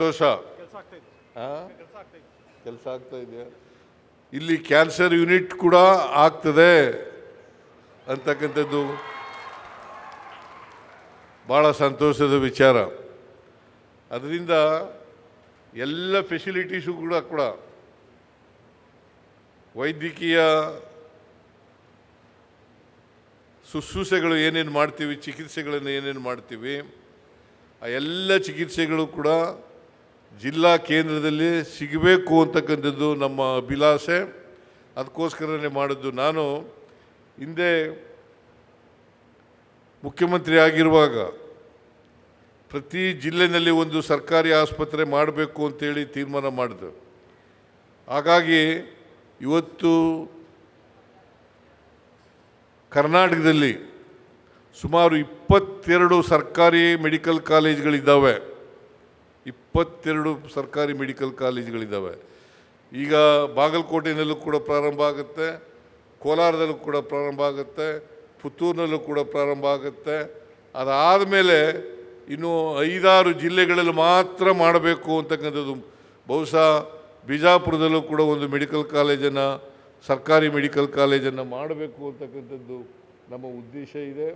ಸಂತೋಷ. ಕೆಲಸ ಆಗ್ತಾ ಇದೆಯಾ? ಇಲ್ಲಿ ಕ್ಯಾನ್ಸರ್ ಯೂನಿಟ್ ಕೂಡ ಆಗ್ತದೆ ಅಂತಕ್ಕಂಥದ್ದು ಭಾಳ ಸಂತೋಷದ ವಿಚಾರ. ಅದರಿಂದ ಎಲ್ಲ ಫೆಸಿಲಿಟೀಸು ಕೂಡ ವೈದ್ಯಕೀಯ ಶುಶ್ರೂಷೆಗಳು ಏನೇನು ಮಾಡ್ತೀವಿ, ಚಿಕಿತ್ಸೆಗಳನ್ನು ಏನೇನು ಮಾಡ್ತೀವಿ, ಆ ಎಲ್ಲ ಚಿಕಿತ್ಸೆಗಳು ಕೂಡ ಜಿಲ್ಲಾ ಕೇಂದ್ರದಲ್ಲಿ ಸಿಗಬೇಕು ಅಂತಕ್ಕಂಥದ್ದು ನಮ್ಮ ಅಭಿಲಾಷೆ. ಅದಕ್ಕೋಸ್ಕರನೇ ಮಾಡಿದ್ದು. ನಾನು ಹಿಂದೆ ಮುಖ್ಯಮಂತ್ರಿ ಆಗಿರುವಾಗ ಪ್ರತಿ ಜಿಲ್ಲೆಯಲ್ಲಿ ಒಂದು ಸರ್ಕಾರಿ ಆಸ್ಪತ್ರೆ ಮಾಡಬೇಕು ಅಂತೇಳಿ ತೀರ್ಮಾನ ಮಾಡಿದೆ. ಹಾಗಾಗಿ ಇವತ್ತು ಕರ್ನಾಟಕದಲ್ಲಿ ಸುಮಾರು 22 ಸರ್ಕಾರಿ ಮೆಡಿಕಲ್ ಕಾಲೇಜ್ಗಳಿದ್ದಾವೆ. 22 ಸರ್ಕಾರಿ ಮೆಡಿಕಲ್ ಕಾಲೇಜ್ಗಳಿದ್ದಾವೆ. ಈಗ ಬಾಗಲಕೋಟೆಯಲ್ಲೂ ಕೂಡ ಪ್ರಾರಂಭ ಆಗುತ್ತೆ, ಕೋಲಾರದಲ್ಲೂ ಕೂಡ ಪ್ರಾರಂಭ ಆಗುತ್ತೆ, ಪುತ್ತೂರಿನಲ್ಲೂ ಕೂಡ ಪ್ರಾರಂಭ ಆಗುತ್ತೆ. ಅದಾದ ಮೇಲೆ ಇನ್ನು 5-6 ಜಿಲ್ಲೆಗಳಲ್ಲಿ ಮಾತ್ರ ಮಾಡಬೇಕು ಅಂತಕ್ಕಂಥದ್ದು. ಬಹುಶಃ ಬಿಜಾಪುರದಲ್ಲೂ ಕೂಡ ಒಂದು ಮೆಡಿಕಲ್ ಕಾಲೇಜನ್ನು, ಸರ್ಕಾರಿ ಮೆಡಿಕಲ್ ಕಾಲೇಜನ್ನು ಮಾಡಬೇಕು ಅಂತಕ್ಕಂಥದ್ದು ನಮ್ಮ ಉದ್ದೇಶ ಇದೆ.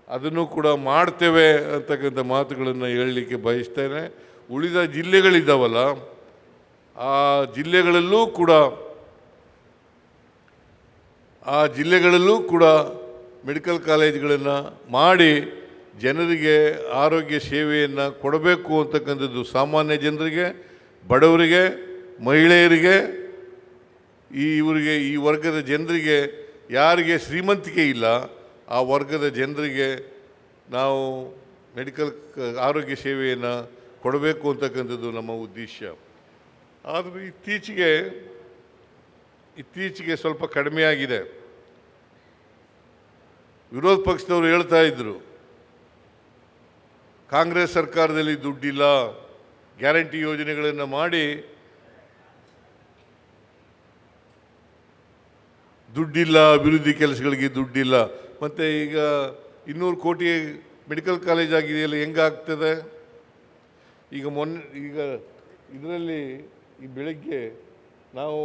ಅದನ್ನು ಕೂಡ ಮಾಡ್ತೇವೆ ಅಂತಕ್ಕಂಥ ಮಾತುಗಳನ್ನು ಹೇಳಲಿಕ್ಕೆ ಬಯಸ್ತೇನೆ. ಉಳಿದ ಜಿಲ್ಲೆಗಳಿದ್ದಾವಲ್ಲ, ಆ ಜಿಲ್ಲೆಗಳಲ್ಲೂ ಕೂಡ ಮೆಡಿಕಲ್ ಕಾಲೇಜ್ಗಳನ್ನು ಮಾಡಿ ಜನರಿಗೆ ಆರೋಗ್ಯ ಸೇವೆಯನ್ನು ಕೊಡಬೇಕು ಅಂತಕ್ಕಂಥದ್ದು. ಸಾಮಾನ್ಯ ಜನರಿಗೆ, ಬಡವರಿಗೆ, ಮಹಿಳೆಯರಿಗೆ, ಈ ವರ್ಗದ ಜನರಿಗೆ, ಯಾರಿಗೆ ಶ್ರೀಮಂತಿಕೆ ಇಲ್ಲ ಆ ವರ್ಗದ ಜನರಿಗೆ ನಾವು ಮೆಡಿಕಲ್ ಆರೋಗ್ಯ ಸೇವೆಯನ್ನು ಕೊಡಬೇಕು ಅಂತಕ್ಕಂಥದ್ದು ನಮ್ಮ ಉದ್ದೇಶ. ಆದರೆ ಇತ್ತೀಚೆಗೆ ಸ್ವಲ್ಪ ಕಡಿಮೆಯಾಗಿದೆ. ವಿರೋಧ ಪಕ್ಷದವರು ಹೇಳ್ತಾ ಇದ್ದರು, ಕಾಂಗ್ರೆಸ್ ಸರ್ಕಾರದಲ್ಲಿ ದುಡ್ಡಿಲ್ಲ, ಗ್ಯಾರಂಟಿ ಯೋಜನೆಗಳನ್ನು ಮಾಡಿ ದುಡ್ಡಿಲ್ಲ, ಅಭಿವೃದ್ಧಿ ಕೆಲಸಗಳಿಗೆ ದುಡ್ಡಿಲ್ಲ. ಮತ್ತು ಈಗ 200 ಕೋಟಿ ಮೆಡಿಕಲ್ ಕಾಲೇಜ್ ಆಗಿದೆಯಲ್ಲ, ಹೆಂಗಾಗ್ತದೆ? ಈಗ ಇದರಲ್ಲಿ ಈ ಬೆಳಗ್ಗೆ ನಾವು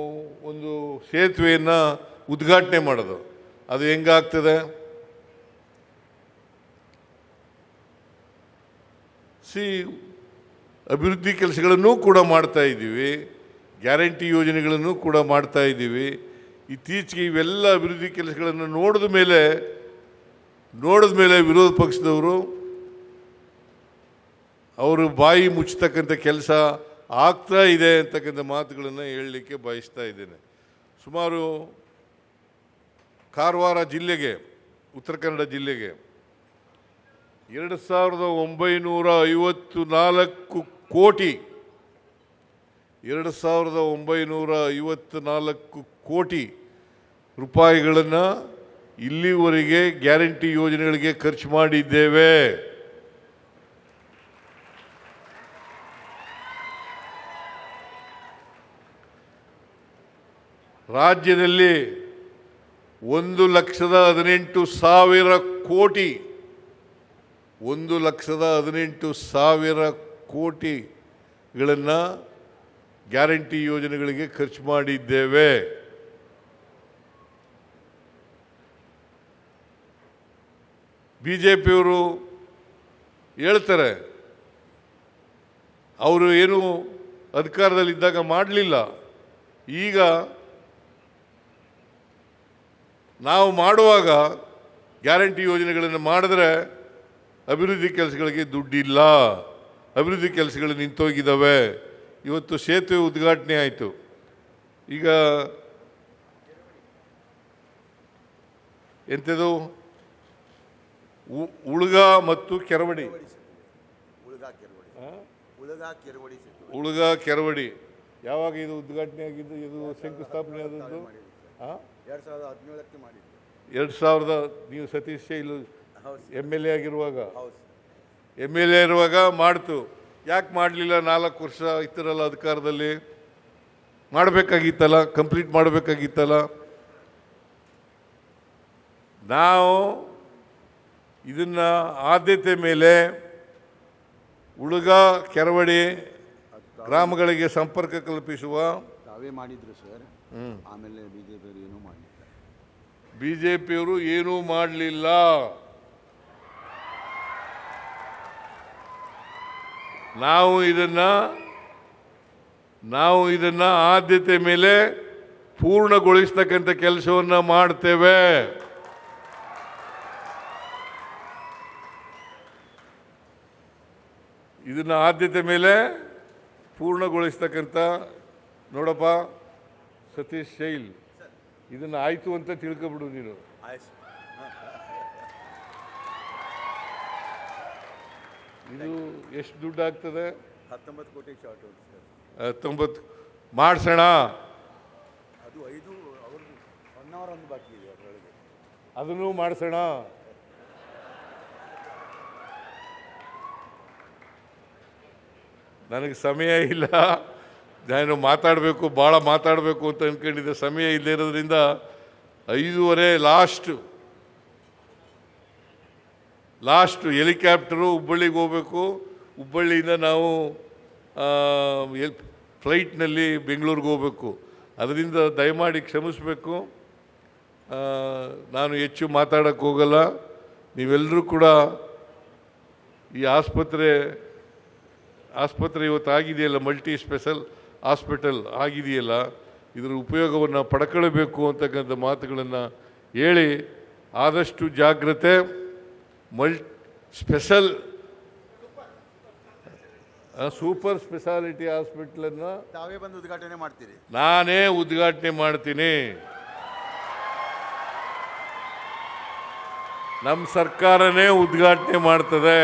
ಒಂದು ಸೇತುವೆಯನ್ನು ಉದ್ಘಾಟನೆ ಮಾಡೋದು, ಅದು ಹೆಂಗಾಗ್ತದೆ? ಅಭಿವೃದ್ಧಿ ಕೆಲಸಗಳನ್ನು ಕೂಡ ಮಾಡ್ತಾ ಇದ್ದೀವಿ, ಗ್ಯಾರಂಟಿ ಯೋಜನೆಗಳನ್ನು ಕೂಡ ಮಾಡ್ತಾ ಇದ್ದೀವಿ. ಇತ್ತೀಚೆಗೆ ಇವೆಲ್ಲ ಅಭಿವೃದ್ಧಿ ಕೆಲಸಗಳನ್ನು ನೋಡಿದ ಮೇಲೆ ವಿರೋಧ ಪಕ್ಷದವರು ಅವರು ಬಾಯಿ ಮುಚ್ಚತಕ್ಕಂಥ ಕೆಲಸ ಆಗ್ತಾ ಇದೆ ಅಂತಕ್ಕಂಥ ಮಾತುಗಳನ್ನು ಹೇಳಲಿಕ್ಕೆ ಬಯಸ್ತಾ ಇದ್ದೇನೆ. ಸುಮಾರು ಕಾರವಾರ ಜಿಲ್ಲೆಗೆ, ಉತ್ತರ ಕನ್ನಡ ಜಿಲ್ಲೆಗೆ 2954 ಕೋಟಿ 2954 ಕೋಟಿ ರೂಪಾಯಿಗಳನ್ನು ಇಲ್ಲಿವರೆಗೆ ಗ್ಯಾರಂಟಿ ಯೋಜನೆಗಳಿಗೆ ಖರ್ಚು ಮಾಡಿದ್ದೇವೆ. ರಾಜ್ಯದಲ್ಲಿ 1,18,000 ಕೋಟಿ 1,18,000 ಕೋಟಿಗಳನ್ನು ಗ್ಯಾರಂಟಿ ಯೋಜನೆಗಳಿಗೆ ಖರ್ಚು ಮಾಡಿದ್ದೇವೆ. BJPಯವರು ಹೇಳ್ತಾರೆ, ಅವರು ಏನು ಅಧಿಕಾರದಲ್ಲಿದ್ದಾಗ ಮಾಡಲಿಲ್ಲ, ಈಗ ನಾವು ಮಾಡುವಾಗ ಗ್ಯಾರಂಟಿ ಯೋಜನೆಗಳನ್ನು ಮಾಡಿದ್ರೆ ಅಭಿವೃದ್ಧಿ ಕೆಲಸಗಳಿಗೆ ದುಡ್ಡಿಲ್ಲ, ಅಭಿವೃದ್ಧಿ ಕೆಲಸಗಳು ನಿಂತೋಗಿದ್ದಾವೆ. ಇವತ್ತು ಸೇತುವೆ ಉದ್ಘಾಟನೆ ಆಯಿತು. ಈಗ ಎಂಥದ್ದು ಉಳುಗ ಮತ್ತು ಕೆರವಡಿ, ಉಳುಗ ಕೆರವಡಿ ಯಾವಾಗ ಇದು ಉದ್ಘಾಟನೆ ಆಗಿದ್ದು? ಇದು ಶಂಕುಸ್ಥಾಪನೆ ಆದದ್ದು 2017 ನೀವು ಸತೀಶ್ ಶೈಲು MLA ಇರುವಾಗ ಮಾಡ್ತು. ಯಾಕೆ ಮಾಡಲಿಲ್ಲ? 4 ವರ್ಷ ಇತ್ತರಲ್ಲ ಅಧಿಕಾರದಲ್ಲಿ, ಮಾಡಬೇಕಾಗಿತ್ತಲ್ಲ, ಕಂಪ್ಲೀಟ್ ಮಾಡಬೇಕಾಗಿತ್ತಲ್ಲ. ನಾವು ಇದನ್ನು ಆದ್ಯತೆ ಮೇಲೆ ಉಳುಗ ಕೆರವಡಿ ಗ್ರಾಮಗಳಿಗೆ ಸಂಪರ್ಕ ಕಲ್ಪಿಸುವ ತಾವೇ ಮಾಡಿದ್ರು ಸರ್. ಆಮೇಲೆ ಬಿಜೆಪಿಯವರು ಏನೂ ಮಾಡಲಿಲ್ಲ. ಬಿಜೆಪಿಯವರು ಏನೂ ಮಾಡಲಿಲ್ಲ. ನಾವು ಇದನ್ನ ಆದ್ಯತೆ ಮೇಲೆ ಪೂರ್ಣಗೊಳಿಸ್ತಕ್ಕಂಥ ಕೆಲಸವನ್ನು ಮಾಡ್ತೇವೆ. ಇದನ್ನ ಆದ್ಯತೆ ಮೇಲೆ ಪೂರ್ಣಗೊಳಿಸ್ತಕ್ಕಂಥ ನೋಡಪ್ಪ ಸತೀಶ್ ಶೈಲ್, ಇದನ್ನ ಆಯ್ತು ಅಂತ ತಿಳ್ಕೊಬಿಡು ನೀನು. ಇದು ಎಷ್ಟು ದುಡ್ಡು ಆಗ್ತದೆ? 19 ಕೋಟಿ ಶಾರ್ಟ್ ಔಟ್ ಸರ್. 19 ಮಾಡ್ಸೋಣ. ಅದು 5 ಅವ್ರದ್ದು 1 ಅವರ್ ಒಂದು ಬಾಕಿ ಇದೆ ಅದರೊಳಗೆ. ಅದನ್ನು ಮಾಡಿಸೋಣ. ನನಗೆ ಸಮಯ ಇಲ್ಲ, ನಾನು ಮಾತಾಡಬೇಕು, ಭಾಳ ಮಾತಾಡಬೇಕು ಅಂತ ಅಂದ್ಕೊಂಡಿದ್ದೆ. ಸಮಯ ಇಲ್ಲದೇ ಇರೋದ್ರಿಂದ 5:15 ಲಾಸ್ಟ್ ಹೆಲಿಕಾಪ್ಟರು ಹುಬ್ಬಳ್ಳಿಗೆ ಹೋಗಬೇಕು. ಹುಬ್ಬಳ್ಳಿಯಿಂದ ನಾವು ಫ್ಲೈಟ್ನಲ್ಲಿ ಬೆಂಗಳೂರಿಗೆ ಹೋಗಬೇಕು. ಅದರಿಂದ ದಯಮಾಡಿ ಕ್ಷಮಿಸಬೇಕು. ನಾನು ಹೆಚ್ಚು ಮಾತಾಡೋಕ್ಕೆ ಹೋಗಲ್ಲ. ನೀವೆಲ್ಲರೂ ಕೂಡ ಈ ಆಸ್ಪತ್ರೆ ಇವತ್ತು ಆಗಿದೆಯಲ್ಲ, ಮಲ್ಟಿ ಸ್ಪೆಷಲ್ ಹಾಸ್ಪಿಟಲ್ ಆಗಿದೆಯಲ್ಲ, ಇದರ ಉಪಯೋಗವನ್ನು ಪಡ್ಕೊಳ್ಬೇಕು ಅಂತಕ್ಕಂಥ ಮಾತುಗಳನ್ನು ಹೇಳಿ ಆದಷ್ಟು ಜಾಗ್ರತೆ. ಸ್ಪೆಷಲ್ ಸೂಪರ್ ಸ್ಪೆಷಾಲಿಟಿ ಹಾಸ್ಪಿಟ್ಲನ್ನು ತಾವೇ ಬಂದು ಉದ್ಘಾಟನೆ ಮಾಡ್ತೀರಿ? ನಾನೇ ಉದ್ಘಾಟನೆ ಮಾಡ್ತೀನಿ. ನಮ್ಮ ಸರ್ಕಾರನೇ ಉದ್ಘಾಟನೆ ಮಾಡ್ತದೆ.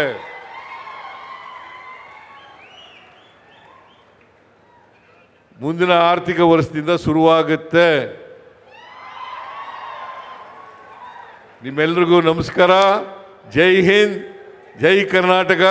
ಮುಂದಿನ ಆರ್ಥಿಕ ವರ್ಷದಿಂದ ಶುರುವಾಗುತ್ತೆ. ನಿಮ್ಮೆಲ್ರಿಗೂ ನಮಸ್ಕಾರ. ಜೈ ಹಿಂದ್, ಜೈ ಕರ್ನಾಟಕ.